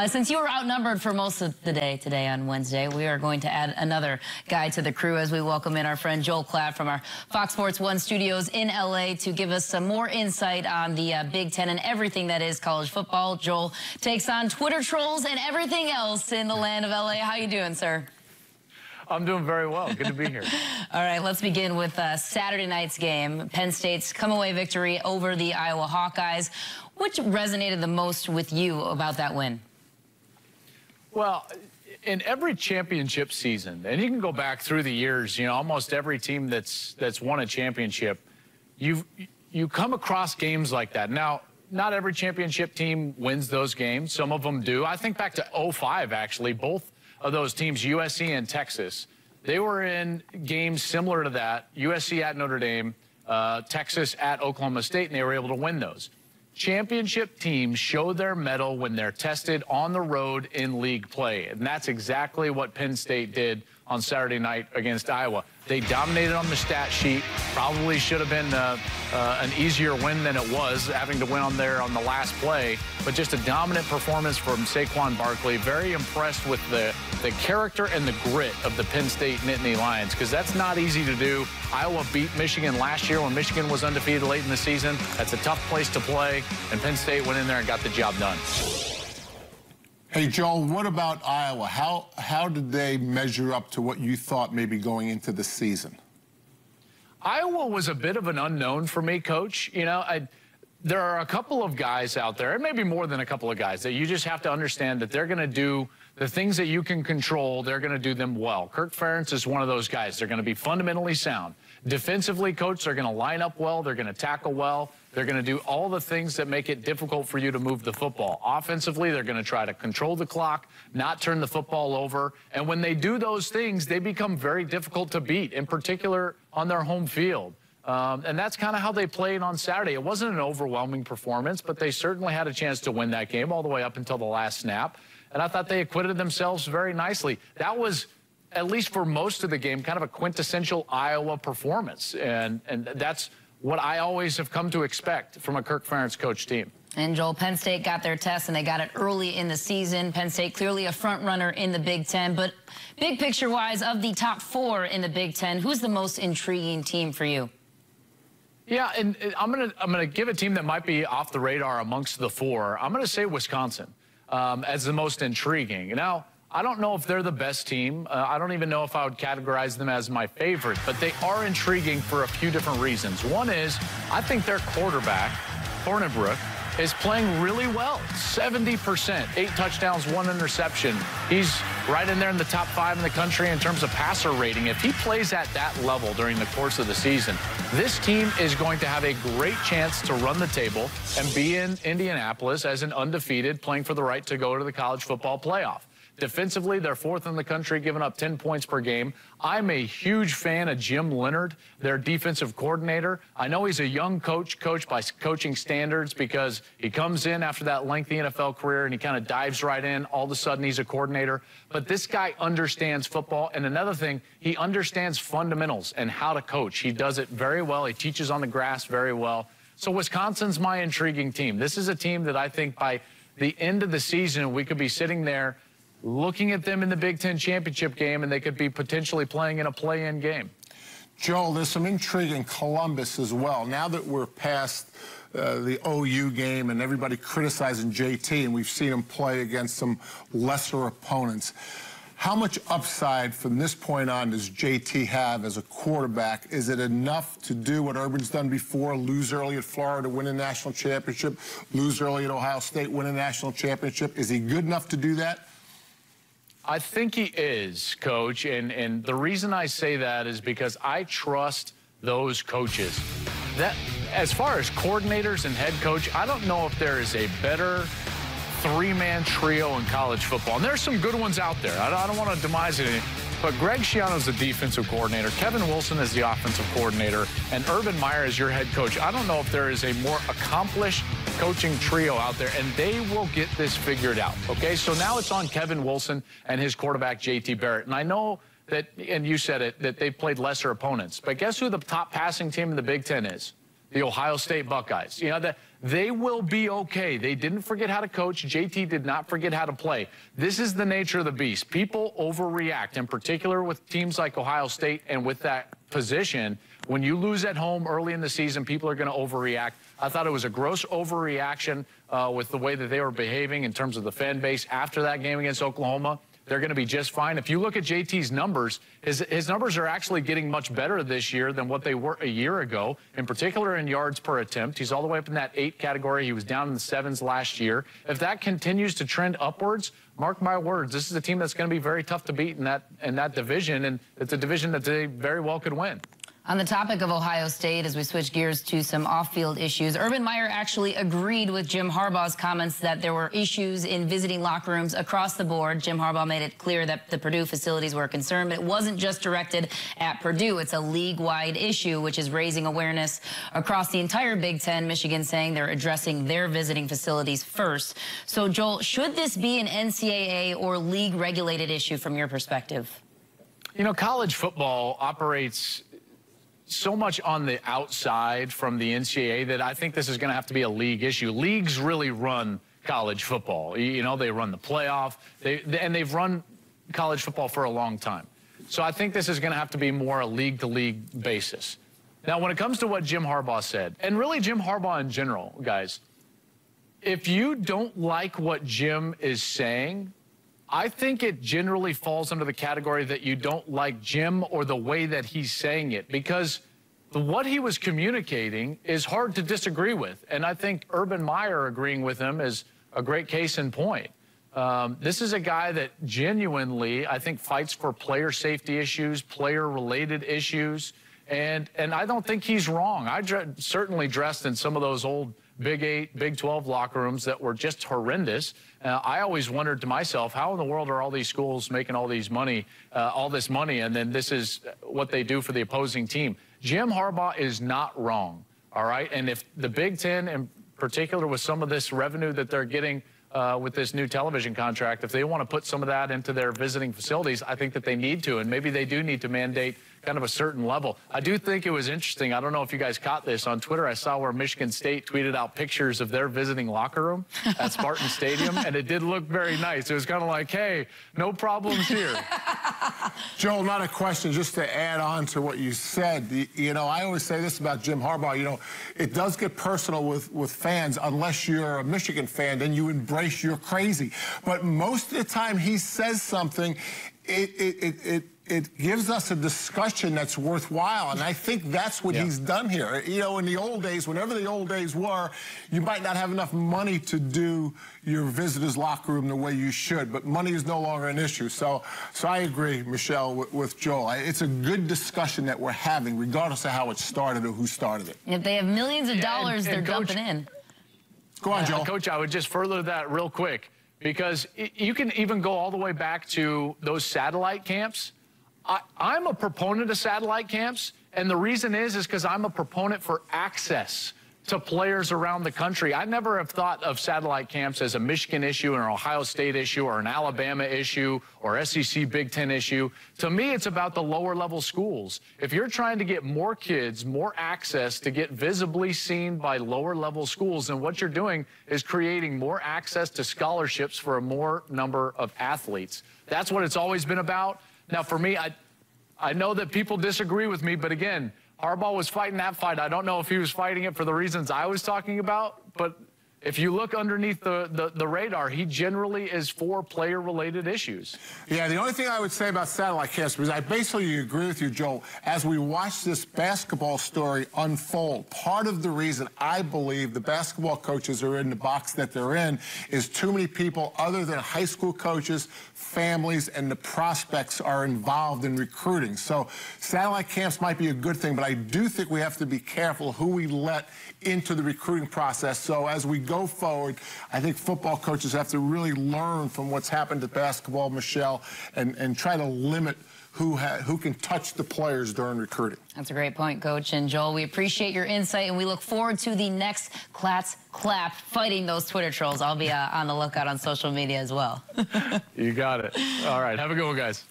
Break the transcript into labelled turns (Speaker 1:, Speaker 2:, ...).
Speaker 1: Since you were outnumbered for most of the day today on Wednesday, we are going to add another guy to the crew as we welcome in our friend Joel Klatt from our Fox Sports 1 studios in L.A. to give us some more insight on the Big Ten and everything that is college football. Joel takes on Twitter trolls and everything else in the land of L.A. How you doing, sir?
Speaker 2: I'm doing very well. Good to be here.
Speaker 1: All right, let's begin with Saturday night's game. Penn State's come-away victory over the Iowa Hawkeyes. Which resonated the most with you about that win?
Speaker 2: Well, in every championship season, and you can go back through the years, you know, almost every team that's won a championship, you come across games like that. Now, not every championship team wins those games. Some of them do. I think back to 05, actually. Both of those teams, USC and Texas, they were in games similar to that. USC at Notre Dame, Texas at Oklahoma State, and they were able to win those. Championship teams show their mettle when they're tested on the road in league play, and that's exactly what Penn State did on Saturday night against Iowa. They dominated on the stat sheet. Probably should have been an easier win than it was, having to win on the last play. But just a dominant performance from Saquon Barkley. Very impressed with the character and the grit of the Penn State Nittany Lions, because that's not easy to do. Iowa beat Michigan last year when Michigan was undefeated late in the season. That's a tough place to play, and Penn State went in there and got the job done.
Speaker 3: Hey, Joel, what about Iowa? How did they measure up to what you thought maybe going into the season?
Speaker 2: Iowa was a bit of an unknown for me, Coach. You know, there are a couple of guys out there, and maybe more than a couple of guys, that you just have to understand that they're going to do the things that you can control. They're going to do them well. Kirk Ferentz is one of those guys. They're going to be fundamentally sound. Defensively, Coach, they're going to line up well. They're going to tackle well. They're going to do all the things that make it difficult for you to move the football. Offensively, they're going to try to control the clock, not turn the football over. And when they do those things, they become very difficult to beat, in particular on their home field. And that's kind of how they played on Saturday. It wasn't an overwhelming performance, but they certainly had a chance to win that game all the way up until the last snap. And I thought they acquitted themselves very nicely. That was, at least for most of the game, kind of a quintessential Iowa performance. And that's what I always have come to expect from a Kirk Ferentz coach team.
Speaker 1: And Joel, Penn State got their test, and they got it early in the season. Penn State clearly a front runner in the Big Ten, but big picture-wise, of the top four in the Big Ten, who's the most intriguing team for you?
Speaker 2: Yeah, and I'm gonna give a team that might be off the radar amongst the four. I'm gonna say Wisconsin as the most intriguing. Now, I don't know if they're the best team. I don't even know if I would categorize them as my favorite, but they are intriguing for a few different reasons. One is, I think their quarterback, Hornibrook, is playing really well. 70%, 8 touchdowns, 1 interception. He's right in there in the top 5 in the country in terms of passer rating. If he plays at that level during the course of the season, this team is going to have a great chance to run the table and be in Indianapolis as an undefeated, playing for the right to go to the college football playoff. Defensively, they're 4th in the country, giving up 10 points per game. I'm a huge fan of Jim Leonard, their defensive coordinator. I know he's a young coach by coaching standards, because he comes in after that lengthy NFL career and he kind of dives right in. All of a sudden, he's a coordinator. But this guy understands football. And another thing, he understands fundamentals and how to coach. He does it very well. He teaches on the grass very well. So Wisconsin's my intriguing team. This is a team that I think by the end of the season, we could be sitting there looking at them in the Big Ten championship game, and they could be potentially playing in a play-in game.
Speaker 3: Joel, there's some intrigue in Columbus as well. Now that we're past the OU game and everybody criticizing JT, and we've seen him play against some lesser opponents, how much upside from this point on does JT have as a quarterback? Is it enough to do what Urban's done before, lose early at Florida, win a national championship, lose early at Ohio State, win a national championship? Is he good enough to do that?
Speaker 2: I think he is, Coach, and the reason I say that is because I trust those coaches. That, as far as coordinators and head coach, I don't know if there is a better three-man trio in college football. And there's some good ones out there. I don't want to demise it, but Greg Schiano's the defensive coordinator, Kevin Wilson is the offensive coordinator, and Urban Meyer is your head coach. I don't know if there is a more accomplished coaching trio out there, and they will get this figured out, okay? So now it's on Kevin Wilson and his quarterback, JT Barrett. And I know that, and you said it, that they've played lesser opponents. But guess who the top passing team in the Big Ten is? The Ohio State Buckeyes. You know, They will be okay. They didn't forget how to coach. JT did not forget how to play. This is the nature of the beast. People overreact, in particular with teams like Ohio State and with that position. When you lose at home early in the season, people are going to overreact. I thought it was a gross overreaction with the way that they were behaving in terms of the fan base after that game against Oklahoma. They're going to be just fine. If you look at JT's numbers, his numbers are actually getting much better this year than what they were a year ago, in particular in yards per attempt. He's all the way up in that 8 category. He was down in the 7s last year. If that continues to trend upwards, mark my words, this is a team that's going to be very tough to beat in that division, and it's a division that they very well could win.
Speaker 1: On the topic of Ohio State, as we switch gears to some off-field issues, Urban Meyer actually agreed with Jim Harbaugh's comments that there were issues in visiting locker rooms across the board. Jim Harbaugh made it clear that the Purdue facilities were a concern, but it wasn't just directed at Purdue. It's a league-wide issue, which is raising awareness across the entire Big Ten. Michigan saying they're addressing their visiting facilities first. So, Joel, should this be an NCAA or league-regulated issue from your perspective?
Speaker 2: You know, college football operates so much on the outside from the NCAA that I think this is going to have to be a league issue. Leagues really run college football. You know, they run the playoff, and they've run college football for a long time. So I think this is going to have to be more a league-to-league basis. Now, when it comes to what Jim Harbaugh said, and really Jim Harbaugh in general, guys, if you don't like what Jim is saying, I think it generally falls under the category that you don't like Jim or the way that he's saying it, because what he was communicating is hard to disagree with. And I think Urban Meyer agreeing with him is a great case in point. This is a guy that genuinely, I think, fights for player safety issues, player-related issues, and I don't think he's wrong. I certainly dressed in some of those old Big 8, Big 12 locker rooms that were just horrendous. I always wondered to myself, how in the world are all these schools making all this money, and then this is what they do for the opposing team? Jim Harbaugh is not wrong, all right? And if the Big Ten, in particular, with some of this revenue that they're getting with this new television contract, if they want to put some of that into their visiting facilities, I think that they need to, and maybe they do need to mandate kind of a certain level. I do think it was interesting. I don't know if you guys caught this. On Twitter, I saw where Michigan State tweeted out pictures of their visiting locker room at Spartan Stadium, and it did look very nice. It was kind of like, hey, no problems here.
Speaker 3: Joel, not a question, just to add on to what you said. You know, I always say this about Jim Harbaugh. You know, it does get personal with fans. Unless you're a Michigan fan, then you embrace you're crazy. But most of the time he says something, it gives us a discussion that's worthwhile, and I think that's what he's done here. You know, in the old days, whenever the old days were, you might not have enough money to do your visitors' locker room the way you should, but money is no longer an issue. So I agree, Michelle, with Joel. It's a good discussion that we're having, regardless of how it started or who started it.
Speaker 1: If they have millions of dollars, they're dumping in.
Speaker 3: Go on, Joel.
Speaker 2: Coach, I would just further that real quick, because you can even go all the way back to those satellite camps. I'm a proponent of satellite camps, and the reason is because I'm a proponent for access to players around the country. I never have thought of satellite camps as a Michigan issue or an Ohio State issue or an Alabama issue or SEC Big Ten issue. To me, it's about the lower level schools. If you're trying to get more kids, more access to get visibly seen by lower level schools, then what you're doing is creating more access to scholarships for a more number of athletes. That's what it's always been about. Now, for me, I know that people disagree with me, but again, Harbaugh was fighting that fight. I don't know if he was fighting it for the reasons I was talking about, but if you look underneath the radar, he generally is for player-related issues.
Speaker 3: Yeah, the only thing I would say about satellite camps, because I basically agree with you, Joel, as we watch this basketball story unfold, part of the reason I believe the basketball coaches are in the box that they're in is too many people other than high school coaches, families, and the prospects are involved in recruiting. So satellite camps might be a good thing, but I do think we have to be careful who we let into the recruiting process. So as we go forward, I think football coaches have to really learn from what's happened to basketball, Michelle, and try to limit who can touch the players during recruiting.
Speaker 1: That's a great point, Coach. And Joel, we appreciate your insight, and we look forward to the next Klatt's Clap fighting those Twitter trolls. I'll be on the lookout on social media as well.
Speaker 2: You got it. All right. Have a good one, guys.